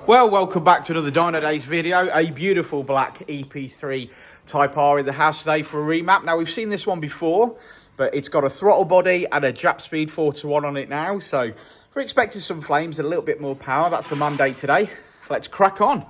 Well, welcome back to another Dynodaze video. A beautiful black EP3 Type R in the house today for a remap. Now, we've seen this one before, but it's got a throttle body and a Japspeed 4:1 on it now. So we're expecting some flames and a little bit more power. That's the mandate today. Let's crack on.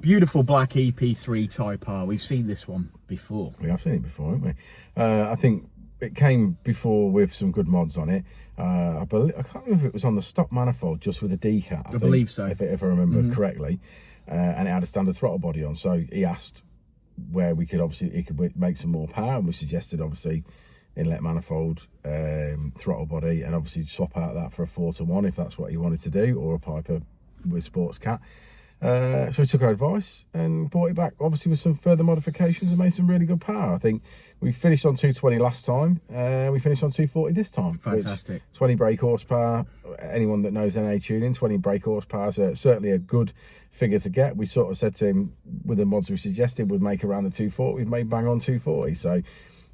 Beautiful black EP3 Type R. We've seen this one before. We have seen it before, haven't we? I think it came before with some good mods on it. I can't remember if it was on the stock manifold, just with a Decat. I believe so, if I remember correctly. And it had a standard throttle body on. So he asked where he could make some more power, and we suggested obviously inlet manifold, throttle body, and obviously swap out that for a 4-to-1 if that's what he wanted to do, or a Piper with Sports Cat. So we took our advice and brought it back, obviously with some further modifications, and made some really good power. I think we finished on 220 last time, we finished on 240 this time. Fantastic. 20 brake horsepower. Anyone that knows NA tuning, 20 brake horsepower is certainly a good figure to get. We sort of said to him, with the mods we suggested, we'd make around the 240. We've made bang on 240. So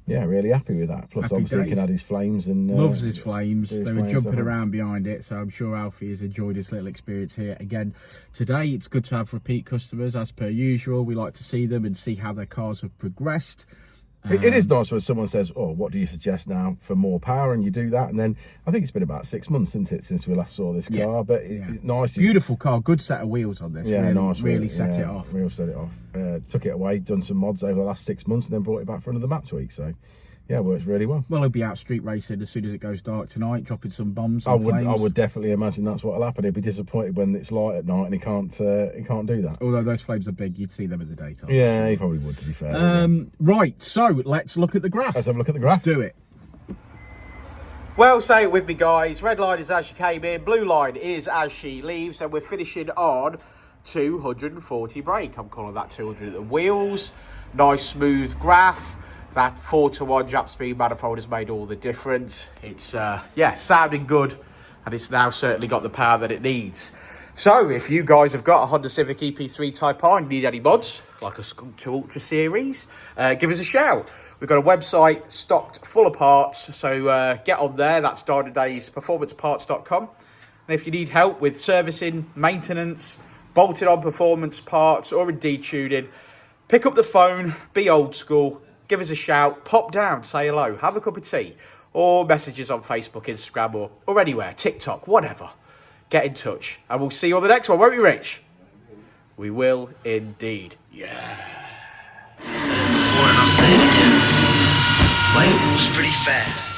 yeah, really happy with that. Plus, obviously, he can add his flames and loves his flames. They were jumping around behind it, so I'm sure Alfie has enjoyed his little experience here again today. It's good to have repeat customers, as per usual. We like to see them and see how their cars have progressed. It is nice when someone says, "Oh, what do you suggest now for more power?" and you do that, and then I think it's been about 6 months, isn't it, since we last saw this car? But it's nice. Beautiful car, good set of wheels on this. Yeah, really, nice. Really set it off. Really set it off. Took it away, done some mods over the last 6 months, and then brought it back for another map tweak. So yeah, works really well. Well, he'll be out street racing as soon as it goes dark tonight, dropping some bombs. I would definitely imagine that's what'll happen. He'll be disappointed when it's light at night and he can't do that. Although those flames are big, you'd see them in the daytime. Yeah, sure. He probably would, to be fair. Right, so let's look at the graph. Let's have a look at the graph. Let's do it. Well, say it with me, guys. Red line is as she came in, blue line is as she leaves, and we're finishing on 240 brake. I'm calling that 200 at the wheels. Nice smooth graph. That 4-to-1 Japspeed manifold has made all the difference. It's, yeah, sounding good, and it's now certainly got the power that it needs. So, if you guys have got a Honda Civic Ep3 Type R and need any mods, like a Skunk2 Ultra Series, give us a shout. We've got a website stocked full of parts, so get on there. That's Dynodaze performanceparts.com. And if you need help with servicing, maintenance, bolted-on performance parts, or indeed tuning, pick up the phone, be old school, give us a shout, pop down, say hello, have a cup of tea, or messages on Facebook, Instagram, or anywhere, TikTok, whatever. Get in touch, and we'll see you on the next one, won't we, Rich? We will indeed. Yeah. Before and I'll say it again. Life moves pretty fast.